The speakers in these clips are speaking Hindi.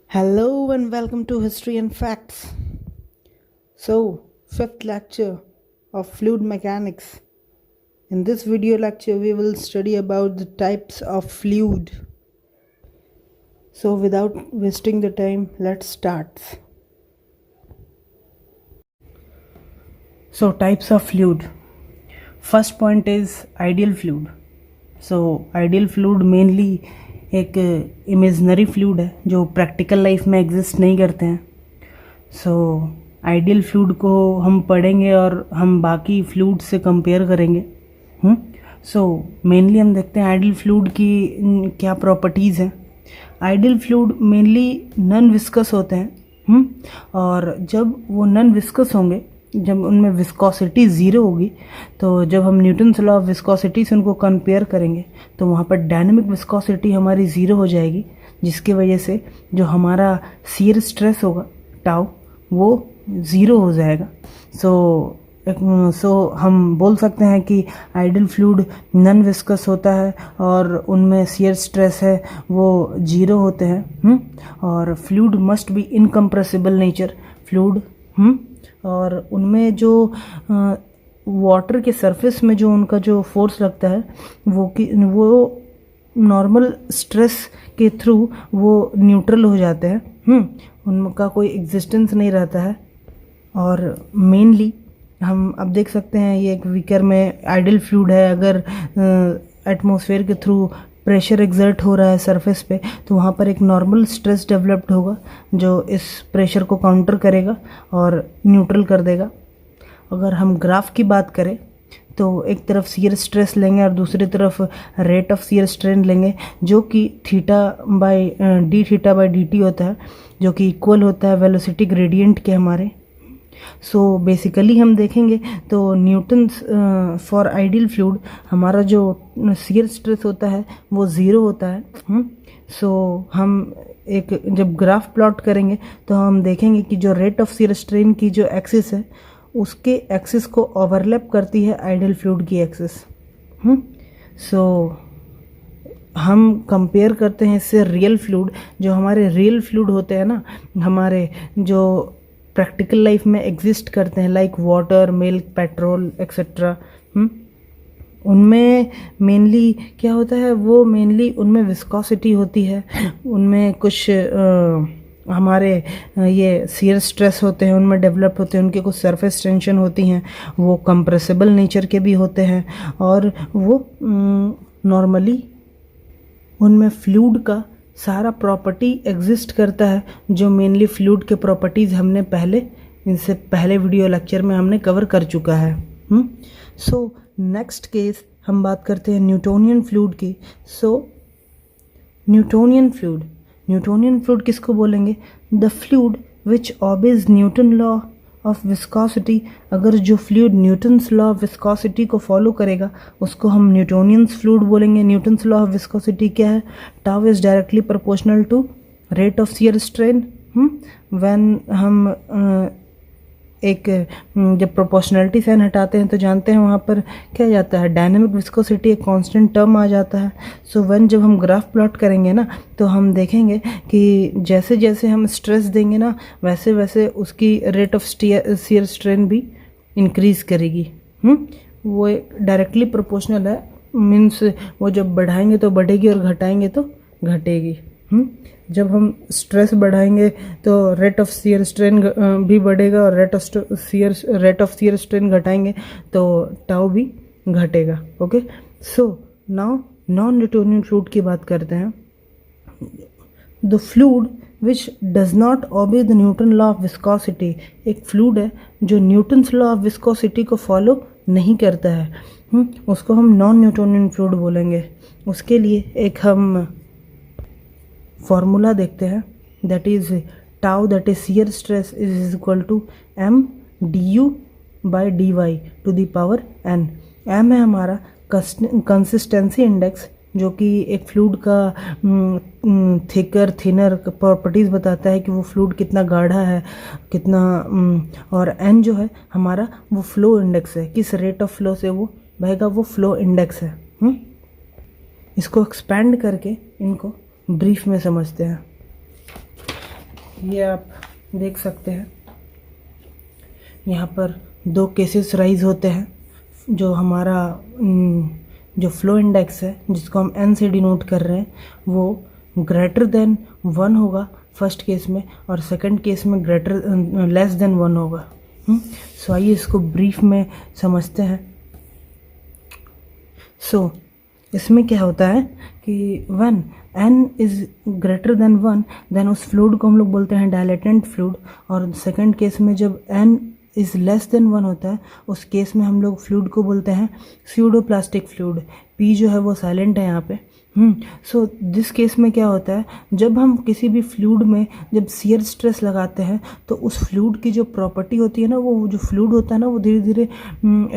Hello and welcome to History and Facts. So, fifth lecture of fluid mechanics. In this video lecture, we will study about the types of fluid. So, without wasting the time, let's start. So, types of fluid. First point is ideal fluid. So, ideal fluid mainly एक इमेजनरी फ्लूइड है जो प्रैक्टिकल लाइफ में एग्जिस्ट नहीं करते हैं. सो आइडियल फ्लूइड को हम पढ़ेंगे और हम बाकी फ्लूइड से कंपेयर करेंगे. सो मेनली हम देखते हैं आइडियल फ्लूइड की क्या प्रॉपर्टीज़ हैं. Ideal fluid mainly non viscous होते हैं. और जब वो नॉन विस्कस होंगे, जब उनमें विस्कोसिटी ज़ीरो होगी, तो जब हम न्यूटन्स लॉ ऑफ विस्कोसिटी से उनको कंपेयर करेंगे तो वहाँ पर डायनेमिक विस्कोसिटी हमारी ज़ीरो हो जाएगी, जिसकी वजह से जो हमारा शियर स्ट्रेस होगा टाउ वो ज़ीरो हो जाएगा. सो हम बोल सकते हैं कि आइडियल फ्लूइड नॉन विस्कस होता है और उनमें शियर स्ट्रेस है वो ज़ीरो होते हैं. और fluid must be incompressible nature fluid. और उनमें जो वाटर के सरफेस में जो उनका जो फोर्स लगता है वो नॉर्मल स्ट्रेस के थ्रू वो न्यूट्रल हो जाते हैं. उनका कोई एग्जिस्टेंस नहीं रहता है. और मेनली हम अब देख सकते हैं ये एक बीकर में आइडियल फ्लूइड है. अगर एटमॉस्फेयर के थ्रू प्रेशर एग्जर्ट हो रहा है सरफेस पे, तो वहाँ पर एक नॉर्मल स्ट्रेस डेवलप्ड होगा जो इस प्रेशर को काउंटर करेगा और न्यूट्रल कर देगा. अगर हम ग्राफ की बात करें तो एक तरफ शियर स्ट्रेस लेंगे और दूसरी तरफ रेट ऑफ शियर स्ट्रेन लेंगे, जो कि D theta by D T होता है, जो कि इक्वल होता है वेलोसिटी ग्रेडियंट के हमारे. सो बेसिकली हम देखेंगे तो न्यूटन्स फॉर आइडियल फ्लूइड हमारा जो शियर स्ट्रेस होता है वो ज़ीरो होता है. सो हम एक जब ग्राफ प्लॉट करेंगे तो हम देखेंगे कि जो रेट ऑफ शियर स्ट्रेन की जो एक्सिस है उसके एक्सिस को ओवरलैप करती है आइडियल फ्लूइड की एक्सिस. सो हम कंपेयर करते हैं इससे रियल फ्लूइड. जो हमारे रियल फ्लूइड होते हैं ना, हमारे जो प्रैक्टिकल लाइफ में एग्जिस्ट करते हैं, like water, milk, petrol etcetera, उनमें मेनली क्या होता है, वो मेनली उनमें विस्कोसिटी होती है, उनमें कुछ हमारे ये शियर स्ट्रेस होते हैं उनमें डेवलप होते हैं, उनके कुछ सरफेस टेंशन होती हैं, वो कंप्रेसिबल नेचर के भी होते हैं. और वो नॉर्मली उनमें फ्लूइड का सारा प्रॉपर्टी एग्जिस्ट करता है, जो मेनली फ्लूइड के प्रॉपर्टीज़ हमने इनसे पहले वीडियो लेक्चर में हमने कवर कर चुका है. सो नेक्स्ट केस हम बात करते हैं न्यूटोनियन फ्लूइड की. सो न्यूटोनियन फ्लूइड किसको बोलेंगे? The fluid which obeys Newton law of viscosity. अगर जो fluid Newton's law of viscosity को फॉलो करेगा उसको हम न्यूटोनियंस फ्लूइड बोलेंगे. न्यूटन्स लॉ ऑफ विस्कोसिटी क्या है? Tau is directly proportional to rate of shear strain. When हम जब प्रोपोर्शनलिटी साइन हटाते हैं तो जानते हैं वहाँ पर क्या जाता है, डायनेमिक विस्कोसिटी एक कांस्टेंट टर्म आ जाता है. सो जब हम ग्राफ प्लॉट करेंगे ना तो हम देखेंगे कि जैसे जैसे हम स्ट्रेस देंगे ना वैसे वैसे उसकी रेट ऑफ शियर स्ट्रेन भी इंक्रीज़ करेगी. वो डायरेक्टली प्रोपोर्शनल है, मीन्स वो जब बढ़ाएंगे तो बढ़ेगी और घटाएंगे तो घटेगी. जब हम स्ट्रेस बढ़ाएंगे तो रेट ऑफ शियर स्ट्रेन भी बढ़ेगा और रेट ऑफ शियर स्ट्रेन घटाएंगे तो टाउ भी घटेगा. Okay. So now non Newtonian fluid की बात करते हैं. The fluid which does not obey the Newton law of viscosity. एक फ्लूइड है जो न्यूटन्स लॉ ऑफ विस्कोसिटी को फॉलो नहीं करता है, उसको हम नॉन न्यूटोनियन फ्लूइड बोलेंगे. उसके लिए एक हम फॉर्मूला देखते हैं, that is tau, that is shear stress is equal to m du by dy to the power n. m है हमारा कंसिस्टेंसी इंडेक्स, जो कि एक फ्लूइड का थिकर थिनर प्रॉपर्टीज़ बताता है कि वो फ्लूइड कितना गाढ़ा है कितना. और n जो है हमारा वो फ्लो इंडेक्स है, किस रेट ऑफ फ्लो से वो बहेगा, वो फ्लो इंडेक्स है. इसको एक्सपेंड करके इनको ब्रीफ में समझते हैं. ये आप देख सकते हैं, यहाँ पर 2 केसेस राइज होते हैं। जो हमारा जो फ्लो इंडेक्स है जिसको हम n से डिनोट कर रहे हैं वो ग्रेटर देन 1 होगा फर्स्ट केस में, और सेकंड केस में लेस देन 1 होगा। सो आइए इसको ब्रीफ में समझते हैं। सो इसमें क्या होता है कि one n is greater than 1 then उस फ्लूइड को हम लोग बोलते हैं डायलेटेंट फ्लूइड, और सेकंड केस में जब n इज़ लेस देन 1 होता है उस केस में हम लोग फ्लूइड को बोलते हैं स्यूडोप्लास्टिक फ्लूइड। p जो है वो साइलेंट है यहाँ पे। सो दिस केस में क्या होता है, जब हम किसी भी फ्लूइड में जब शियर स्ट्रेस लगाते हैं तो उस फ्लूइड की जो प्रॉपर्टी होती है ना, वो जो फ्लूइड होता है ना वो धीरे धीरे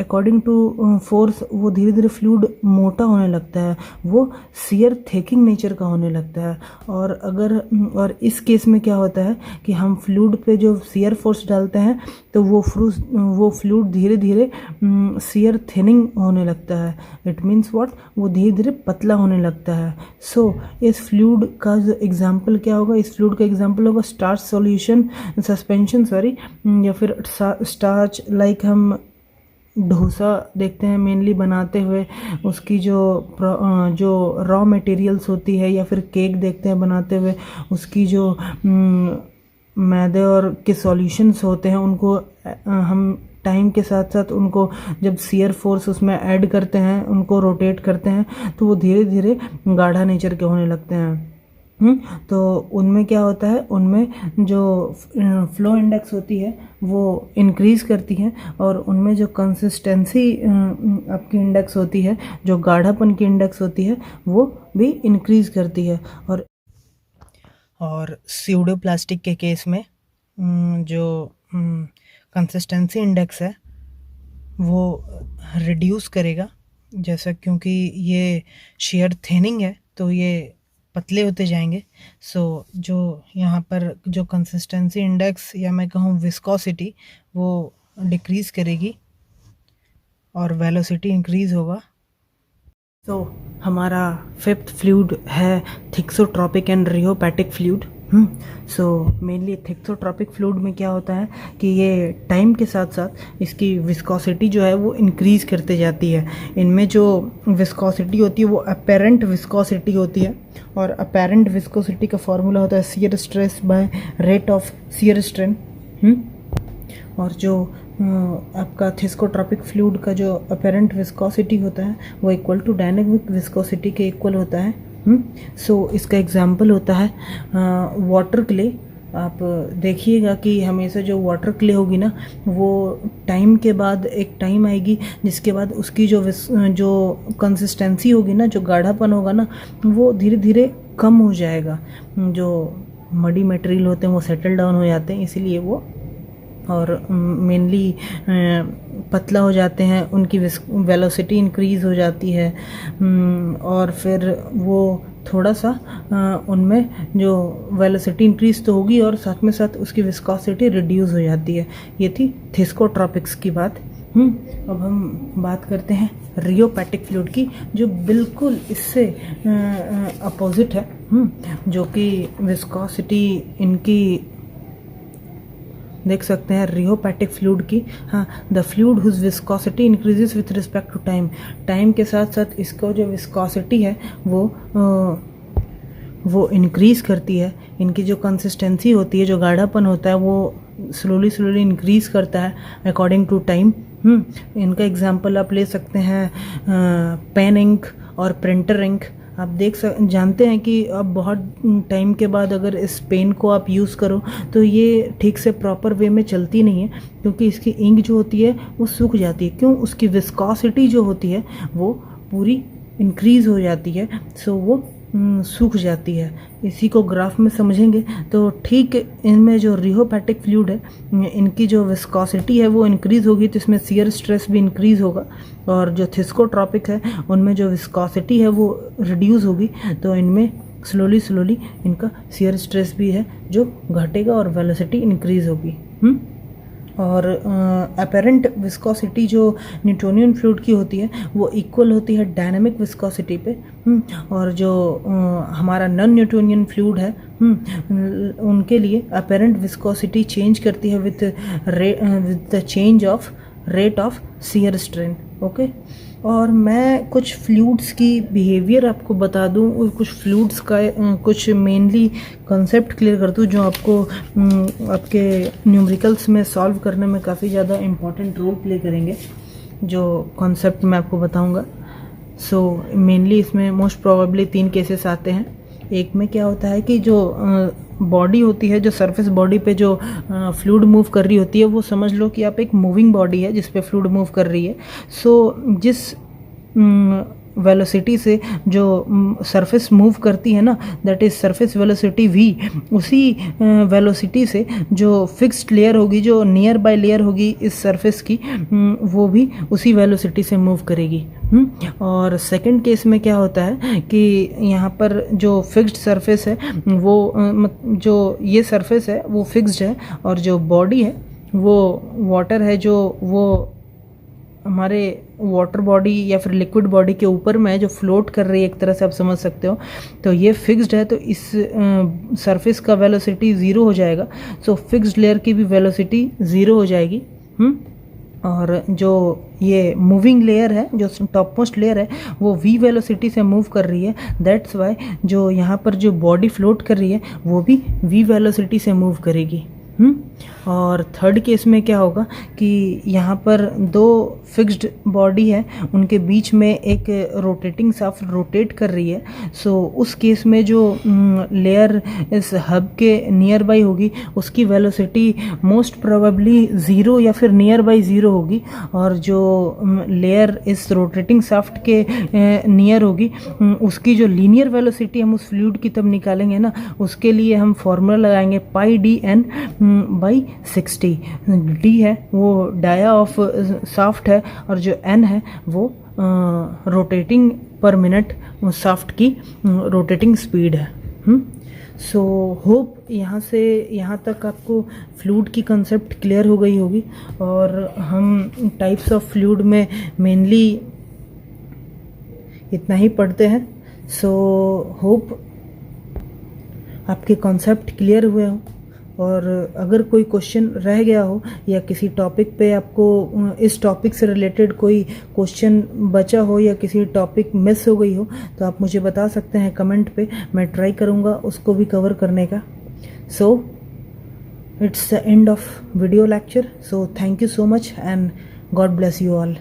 अकॉर्डिंग टू फोर्स वो धीरे धीरे फ्लूइड मोटा होने लगता है, वो शियर थिकिंग नेचर का होने लगता है। और इस केस में क्या होता है कि हम फ्लूइड पे जो शियर फोर्स डालते हैं तो वो फ्लूइड धीरे धीरे शियर थिनिंग होने लगता है। इट मीन्स व्हाट, वो धीरे धीरे पतला होने लगता है। सो इस फ्लूइड का जो एग्जाम्पल क्या होगा, इस फ्लूइड का एग्जाम्पल होगा स्टार्च सॉल्यूशन सस्पेंशन या फिर स्टार्च। लाइक हम डोसा देखते हैं मेनली बनाते हुए, उसकी जो रॉ मटेरियल्स होती है, या फिर केक देखते हैं बनाते हुए उसकी जो मैदे और के सॉल्यूशंस होते हैं उनको हम टाइम के साथ साथ उनको जब शियर फोर्स उसमें ऐड करते हैं, उनको रोटेट करते हैं तो वो धीरे धीरे गाढ़ा नेचर के होने लगते हैं। तो उनमें क्या होता है, उनमें जो फ्लो इंडेक्स होती है वो इंक्रीज़ करती है, और उनमें जो कंसिस्टेंसी आपकी इंडेक्स होती है, जो गाढ़ापन की इंडेक्स होती है वो भी इंक्रीज़ करती है। और स्यूडोप्लास्टिक के केस में जो कंसिस्टेंसी इंडेक्स है वो रिड्यूस करेगा, जैसा क्योंकि ये शेयर थिनिंग है तो ये पतले होते जाएंगे। सो जो यहाँ पर जो कंसिस्टेंसी इंडेक्स या मैं कहूँ विस्कोसिटी वो डिक्रीज़ करेगी और वेलोसिटी इंक्रीज़ होगा। तो हमारा फिफ्थ फ्लूइड है thixotropic and रियोपैटिक fluid. So mainly thixotropic fluid में क्या होता है कि ये टाइम के साथ साथ इसकी विस्कोसिटी जो है वो इंक्रीज़ करते जाती है। इनमें जो विस्कोसिटी होती है वो अपेरेंट विस्कोसिटी होती है, और अपेरेंट विस्कोसिटी का फॉर्मूला होता है shear stress by rate of shear strain. और जो आपका थिस्कोट्रॉपिक फ्लूइड का जो अपेरेंट विस्कोसिटी होता है वो इक्वल टू डायनेमिक विस्कोसिटी के इक्वल होता है। सो इसका एग्जांपल होता है वाटर क्ले। आप देखिएगा कि हमेशा जो वाटर क्ले होगी ना वो टाइम के बाद एक टाइम आएगी जिसके बाद उसकी जो कंसिस्टेंसी होगी ना, जो गाढ़ापन होगा ना, वो धीरे धीरे कम हो जाएगा। जो मडी मटेरियल होते हैं वो सेटल डाउन हो जाते हैं, इसीलिए वो और मेनली पतला हो जाते हैं, उनकी वेलोसिटी इंक्रीज़ हो जाती है, और फिर वो थोड़ा सा उनमें जो वेलोसिटी इंक्रीज़ तो होगी और साथ में साथ उसकी विस्कोसिटी रिड्यूस हो जाती है। ये थी थिस्कोट्रॉपिक्स की बात। अब हम बात करते हैं रियोपैटिक फ्लूइड की, जो बिल्कुल इससे अपोजिट है, जो कि विस्कोसिटी इनकी देख सकते हैं रियोपैटिक फ्लूइड की। हाँ, the fluid whose viscosity increases with respect to time. Time के साथ साथ इसको जो विस्कोसिटी है वो इंक्रीज़ करती है। इनकी जो कंसिस्टेंसी होती है, जो गाढ़ापन होता है, वो स्लोली इंक्रीज़ करता है अकॉर्डिंग टू टाइम। इनका एग्जांपल आप ले सकते हैं पेन इंक और प्रिंटर इंक। आप जानते हैं कि अब बहुत टाइम के बाद अगर इस पेन को आप यूज़ करो तो ये ठीक से प्रॉपर वे में चलती नहीं है, क्योंकि इसकी इंक जो होती है वो सूख जाती है। क्यों? उसकी विस्कोसिटी जो होती है वो पूरी इंक्रीज़ हो जाती है, सो वो सूख जाती है। इसी को ग्राफ में समझेंगे तो ठीक इनमें जो रियोपैटिक फ्लूइड है इनकी जो विस्कोसिटी है वो इंक्रीज़ होगी तो इसमें शियर स्ट्रेस भी इंक्रीज़ होगा, और जो थिस्कोट्रॉपिक है उनमें जो विस्कोसिटी है वो रिड्यूस होगी तो इनमें स्लोली इनका शियर स्ट्रेस भी है जो घटेगा और वेलोसिटी इंक्रीज़ होगी। और अपेरेंट विस्कोसिटी जो न्यूटोनियन फ्लूइड की होती है वो इक्वल होती है डायनामिक विस्कोसिटी पे। और जो हमारा नॉन न्यूटोनियन फ्लूइड है उनके लिए अपेरेंट विस्कोसिटी चेंज करती है with the change of rate of shear strain. Okay, और मैं कुछ फ्लूइड्स की बिहेवियर आपको बता दूं और कुछ फ्लूइड्स का कुछ मेनली कॉन्सेप्ट क्लियर कर दूं जो आपको आपके न्यूमेरिकल्स में सॉल्व करने में काफ़ी ज़्यादा इम्पॉर्टेंट रोल प्ले करेंगे, जो कॉन्सेप्ट मैं आपको बताऊंगा। सो मेनली इसमें मोस्ट प्रोबेबली 3 केसेस आते हैं। एक में क्या होता है कि जो बॉडी होती है, जो सरफेस बॉडी पे जो फ्लूइड मूव कर रही होती है, वो समझ लो कि आप एक मूविंग बॉडी है जिस पे फ्लूइड मूव कर रही है। सो जिस वेलोसिटी से जो सरफेस मूव करती है ना, that is surface velocity v, उसी वेलोसिटी से जो फिक्स्ड लेयर होगी, जो नियर बाय लेयर होगी इस सरफेस की, वो भी उसी वेलोसिटी से मूव करेगी। और सेकंड केस में क्या होता है कि यहाँ पर जो फिक्स्ड सरफेस है वो जो ये सरफेस है वो फिक्स्ड है, और जो बॉडी है वो वाटर है, जो वो हमारे वाटर बॉडी या फिर लिक्विड बॉडी के ऊपर में है, जो फ्लोट कर रही है, एक तरह से आप समझ सकते हो। तो ये फिक्स्ड है, तो इस सरफेस का वेलोसिटी 0 हो जाएगा। सो फिक्स्ड लेयर की भी वेलोसिटी 0 हो जाएगी। और जो ये मूविंग लेयर है, जो टॉप मोस्ट लेयर है, वो v वेलोसिटी से मूव कर रही है। दैट्स वाई जो यहाँ पर जो बॉडी फ्लोट कर रही है वो भी v वेलोसिटी से मूव करेगी। और थर्ड केस में क्या होगा कि यहाँ पर 2 फिक्स्ड बॉडी है, उनके बीच में एक रोटेटिंग शाफ्ट रोटेट कर रही है। सो उस केस में जो लेयर इस हब के नियर बाई होगी उसकी वेलोसिटी मोस्ट प्रोबेबली 0 या फिर नियर बाई 0 होगी, और जो लेयर इस रोटेटिंग शाफ्ट के नियर होगी उसकी जो लीनियर वेलोसिटी हम उस फ्लूइड की तब निकालेंगे ना, उसके लिए हम फॉर्मूला लगाएंगे पाई dn बाई 60। d है वो डाया ऑफ शाफ्ट है, और जो n है वो रोटेटिंग पर मिनट शाफ्ट की रोटेटिंग स्पीड है। सो होप यहाँ से यहाँ तक आपको फ्लूइड की कंसेप्ट क्लियर हो गई होगी। और हम टाइप्स ऑफ फ्लूइड में मेनली इतना ही पढ़ते हैं। सो होप आपके कॉन्सेप्ट क्लियर हुए हो, और अगर कोई क्वेश्चन रह गया हो या किसी टॉपिक पे आपको इस टॉपिक से रिलेटेड कोई क्वेश्चन बचा हो या किसी टॉपिक मिस हो गई हो तो आप मुझे बता सकते हैं कमेंट पे, मैं ट्राई करूँगा उसको भी कवर करने का। So it's the end of video lecture. So thank you so much and God bless you all.